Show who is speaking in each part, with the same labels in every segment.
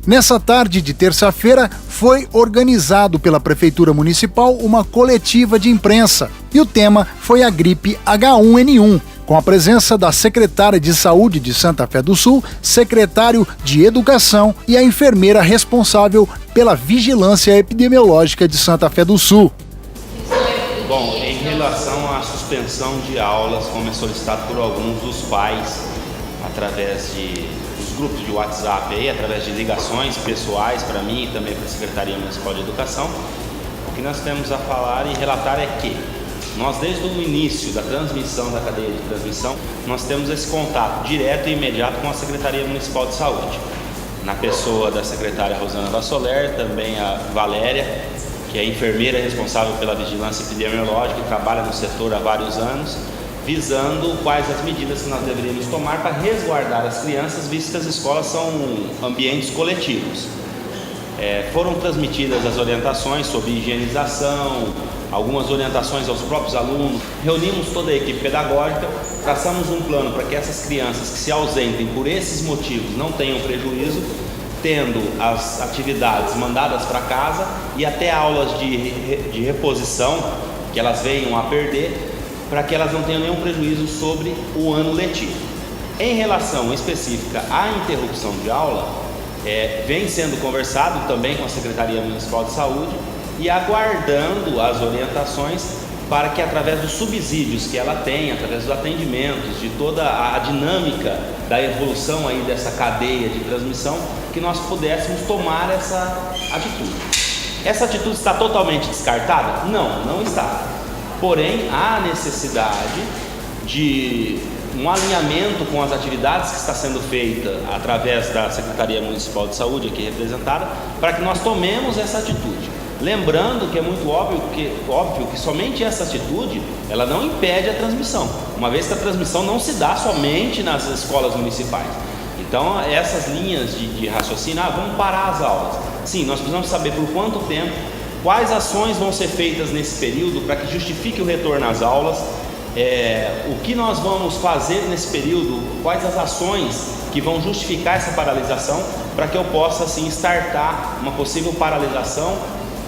Speaker 1: Nessa tarde de terça-feira, foi organizado pela Prefeitura Municipal uma coletiva de imprensa e o tema foi a gripe H1N1, com a presença da secretária de Saúde de Santa Fé do Sul, secretário de Educação e a enfermeira responsável pela vigilância epidemiológica de Santa Fé do Sul.
Speaker 2: Bom, em relação à suspensão de aulas, como é solicitado por alguns dos pais, através dos grupos de WhatsApp, através de ligações pessoais para mim e também para a Secretaria Municipal de Educação, o que nós temos a falar e relatar é que nós, desde o início da transmissão, da cadeia de transmissão, nós temos esse contato direto e imediato com a Secretaria Municipal de Saúde, na pessoa da secretária Rosana Vassoler, também a Valéria, que é enfermeira responsável pela vigilância epidemiológica e trabalha no setor há vários anos, visando quais as medidas que nós deveríamos tomar para resguardar as crianças, visto que as escolas são ambientes coletivos. Foram transmitidas as orientações sobre higienização, algumas orientações aos próprios alunos. Reunimos toda a equipe pedagógica, traçamos um plano para que essas crianças que se ausentem por esses motivos não tenham prejuízo, tendo as atividades mandadas para casa e até aulas de reposição que elas venham a perder, para que elas não tenham nenhum prejuízo sobre o ano letivo. Em relação específica à interrupção de aula, vem sendo conversado também com a Secretaria Municipal de Saúde e aguardando as orientações para que, através dos subsídios que ela tem, através dos atendimentos, de toda a dinâmica da evolução aí dessa cadeia de transmissão, que nós pudéssemos tomar essa atitude. Essa atitude está totalmente descartada? Não, não está. Porém, há necessidade de um alinhamento com as atividades que está sendo feita através da Secretaria Municipal de Saúde, aqui representada, para que nós tomemos essa atitude. Lembrando que é muito óbvio que somente essa atitude, ela não impede a transmissão, uma vez que a transmissão não se dá somente nas escolas municipais. Então, essas linhas de raciocínio, vamos parar as aulas. Sim, nós precisamos saber por quanto tempo, quais ações vão ser feitas nesse período para que justifique o retorno às aulas, o que nós vamos fazer nesse período, quais as ações que vão justificar essa paralisação, para que eu possa assim startar uma possível paralisação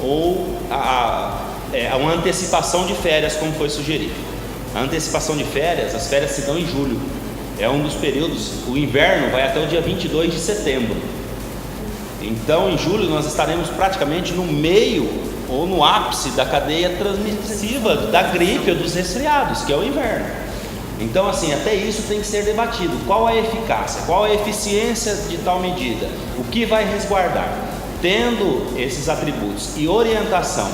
Speaker 2: ou uma antecipação de férias, como foi sugerido. A antecipação de férias, as férias se dão em julho, é um dos períodos, o inverno vai até o dia 22 de setembro. Então, em julho, nós estaremos praticamente no meio ou no ápice da cadeia transmissiva da gripe ou dos resfriados, que é o inverno. Então, assim, até isso tem que ser debatido. Qual a eficácia, qual a eficiência de tal medida? O que vai resguardar? Tendo esses atributos e orientação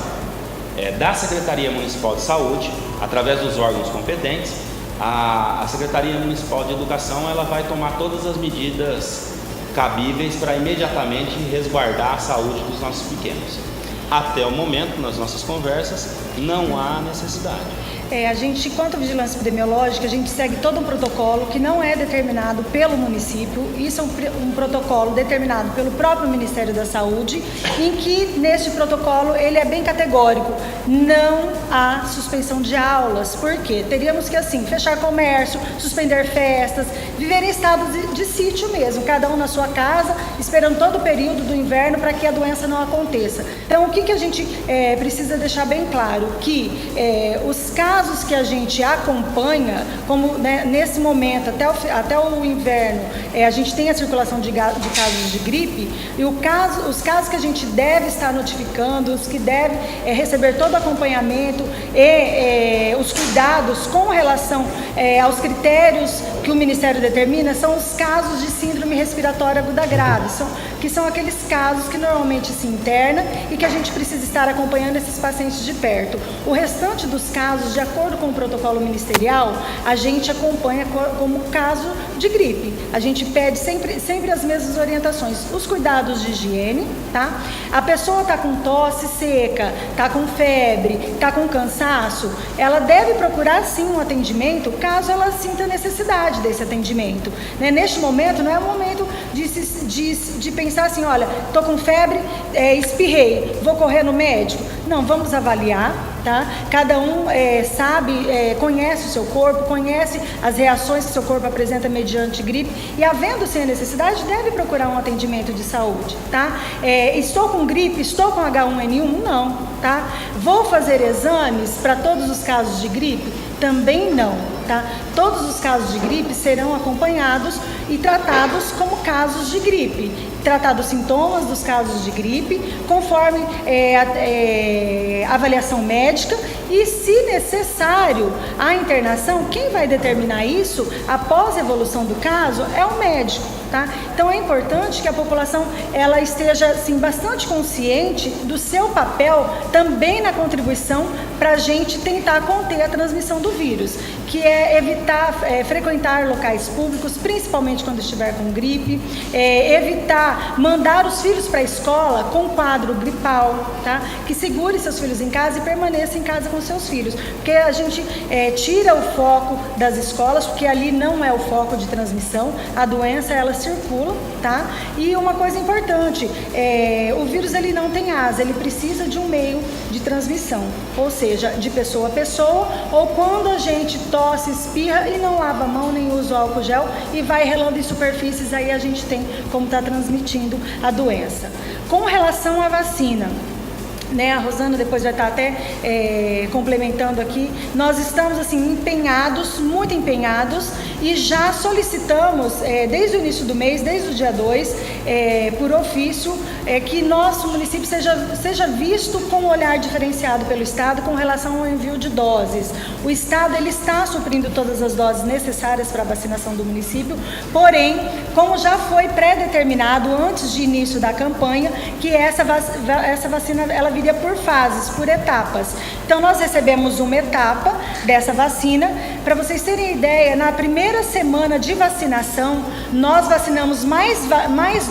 Speaker 2: da Secretaria Municipal de Saúde, através dos órgãos competentes, a Secretaria Municipal de Educação ela vai tomar todas as medidas cabíveis para imediatamente resguardar a saúde dos nossos pequenos. Até o momento, nas nossas conversas, não há necessidade.
Speaker 3: A gente, quanto à vigilância epidemiológica, a gente segue todo um protocolo que não é determinado pelo município. Isso é um protocolo determinado pelo próprio Ministério da Saúde, em que, neste protocolo, ele é bem categórico. Não há suspensão de aulas. Por quê? Teríamos que, assim, fechar comércio, suspender festas, viver em estado de sítio mesmo, cada um na sua casa, esperando todo o período do inverno para que a doença não aconteça. Então, o que a gente precisa deixar bem claro? Que os casos que a gente acompanha, como nesse momento, até o inverno, a gente tem a circulação de casos de gripe, e os casos que a gente deve estar notificando, os que devem receber todo o acompanhamento e os cuidados com relação aos critérios que o Ministério determina, são os casos de síndrome respiratória aguda grave, que são aqueles casos que normalmente se interna e que a gente precisa estar acompanhando esses pacientes de perto. O restante dos casos, de acordo com o protocolo ministerial, a gente acompanha como caso de gripe. A gente pede sempre as mesmas orientações, os cuidados de higiene, tá? A pessoa está com tosse seca, está com febre, está com cansaço, ela deve procurar sim um atendimento, caso ela sinta necessidade desse atendimento. Neste momento, não é o momento de pensar assim, olha, estou com febre, espirrei, vou correr no médico. Não, vamos avaliar, tá? Cada um sabe, conhece o seu corpo, conhece as reações que o seu corpo apresenta mediante gripe e, havendo-se a necessidade, deve procurar um atendimento de saúde, tá? Estou com gripe, estou com H1N1? Não, tá? Vou fazer exames para todos os casos de gripe? Também não, tá? Todos os casos de gripe serão acompanhados e tratados como casos de gripe. Tratados os sintomas dos casos de gripe, conforme avaliação médica e, se necessário, a internação. Quem vai determinar isso após a evolução do caso é o médico, tá? Então é importante que a população ela esteja assim, bastante consciente do seu papel também na contribuição para a gente tentar conter a transmissão do vírus, que é evitar frequentar locais públicos, principalmente quando estiver com gripe, evitar mandar os filhos para a escola com quadro gripal, tá? Que segure seus filhos em casa e permaneça em casa com seus filhos, porque a gente tira o foco das escolas, porque ali não é o foco de transmissão, a doença ela circula, tá? E uma coisa importante, o vírus ele não tem asa, ele precisa de um meio de transmissão, ou seja, de pessoa a pessoa, ou quando a gente tosse, espirra e não lava a mão, nem usa o álcool gel e vai relando em superfícies, aí a gente tem como estar transmitindo a doença. Com relação à vacina, né, a Rosana depois vai estar até complementando aqui, nós estamos assim empenhados, muito empenhados, e já solicitamos desde o início do mês, desde o dia 2, por ofício, que nosso município seja visto com um olhar diferenciado pelo Estado com relação ao envio de doses. O Estado ele está suprindo todas as doses necessárias para a vacinação do município, porém, como já foi pré-determinado antes de início da campanha, que essa vacina ela viria por fases, por etapas. Então nós recebemos uma etapa dessa vacina. Para vocês terem ideia, na primeira semana de vacinação, nós vacinamos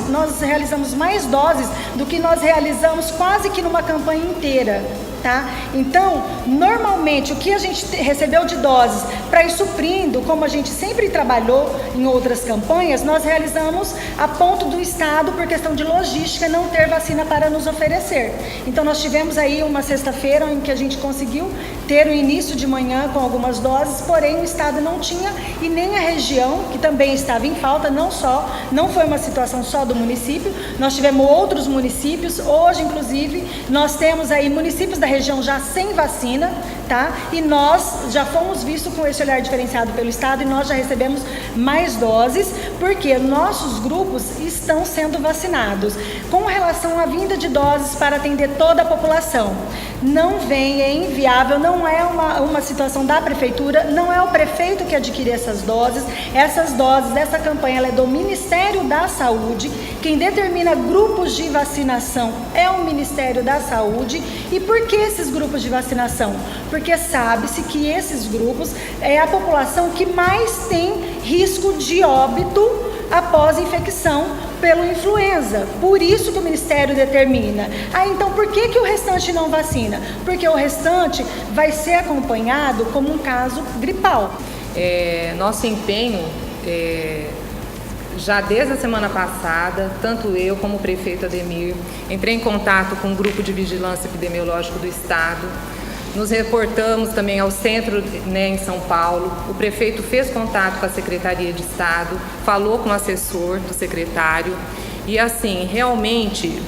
Speaker 3: nós realizamos mais doses do que nós realizamos quase que numa campanha inteira. Tá? Então, normalmente, o que a gente recebeu de doses para ir suprindo, como a gente sempre trabalhou em outras campanhas, nós realizamos a ponto do Estado, por questão de logística, não ter vacina para nos oferecer. Então, nós tivemos aí uma sexta-feira em que a gente conseguiu ter o início de manhã com algumas doses, porém o Estado não tinha e nem a região, que também estava em falta, não foi uma situação só do município, nós tivemos outros municípios, hoje, inclusive, nós temos aí municípios da região já sem vacina, tá? E nós já fomos vistos com esse olhar diferenciado pelo Estado e nós já recebemos mais doses, porque nossos grupos estão sendo vacinados. Com relação à vinda de doses para atender toda a população, não vem, é inviável, não é uma situação da prefeitura, não é o prefeito que adquire essas doses, essa campanha ela é do Ministério da Saúde, quem determina grupos de vacinação é o Ministério da Saúde. E por que esses grupos de vacinação? Porque sabe-se que esses grupos é a população que mais tem risco de óbito após infecção pelo influenza. Por isso que o Ministério determina. Então por que o restante não vacina? Porque o restante vai ser acompanhado como um caso gripal.
Speaker 4: Nosso empenho, já desde a semana passada, tanto eu como o prefeito Ademir, entrei em contato com o Grupo de Vigilância Epidemiológica do Estado, nos reportamos também ao centro, né, em São Paulo. O prefeito fez contato com a Secretaria de Estado, falou com o assessor do secretário e assim, realmente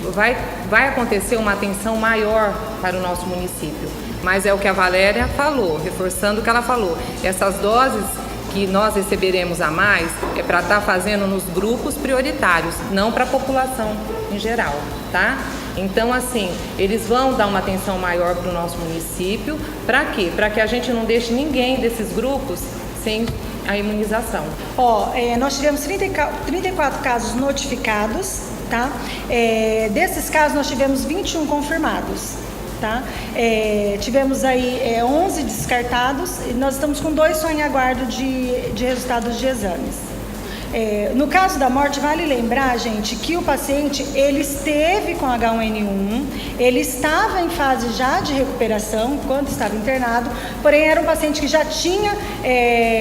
Speaker 4: vai acontecer uma atenção maior para o nosso município. Mas é o que a Valéria falou, reforçando o que ela falou, essas doses que nós receberemos a mais é para estar fazendo nos grupos prioritários, não para a população em geral, tá? Então, assim, eles vão dar uma atenção maior para o nosso município. Para quê? Para que a gente não deixe ninguém desses grupos sem a imunização.
Speaker 3: Nós tivemos 34 casos notificados, tá? Desses casos, nós tivemos 21 confirmados. Tá? Tivemos aí 11 descartados e nós estamos com 2 só em aguardo de resultados de exames. No caso da morte, vale lembrar, gente, que o paciente ele esteve com H1N1, ele estava em fase já de recuperação quando estava internado, porém era um paciente que já tinha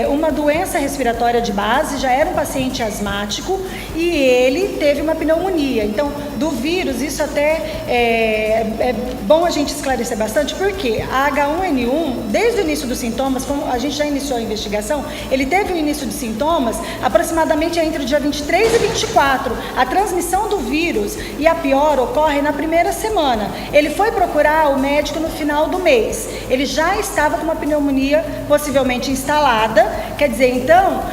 Speaker 3: uma doença respiratória de base, já era um paciente asmático e ele teve uma pneumonia. Então, do vírus, isso até é bom a gente esclarecer bastante, porque a H1N1, desde o início dos sintomas, como a gente já iniciou a investigação, ele teve um início de sintomas aproximadamente entre o dia 23 e 24. A transmissão do vírus e a pior ocorre na primeira semana. Ele foi procurar o médico no final do mês. Ele já estava com uma pneumonia possivelmente instalada, quer dizer, então,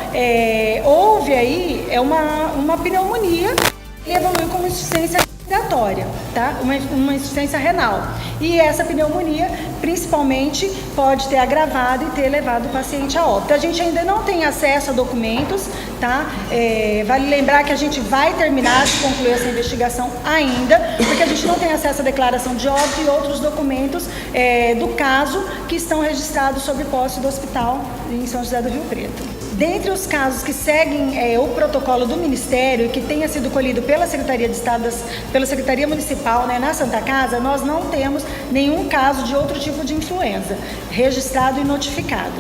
Speaker 3: houve aí uma pneumonia e evoluiu com uma insuficiência respiratória, tá? Uma insuficiência renal. E essa pneumonia, principalmente, pode ter agravado e ter levado o paciente a óbito. A gente ainda não tem acesso a documentos, tá? Vale lembrar que a gente vai terminar de concluir essa investigação ainda, porque a gente não tem acesso à declaração de óbito e outros documentos do caso que estão registrados sob posse do hospital em São José do Rio Preto. Dentre os casos que seguem o protocolo do Ministério e que tenha sido colhido pela Secretaria de Estado, pela Secretaria Municipal, na Santa Casa, nós não temos nenhum caso de outro tipo de influenza registrado e notificado.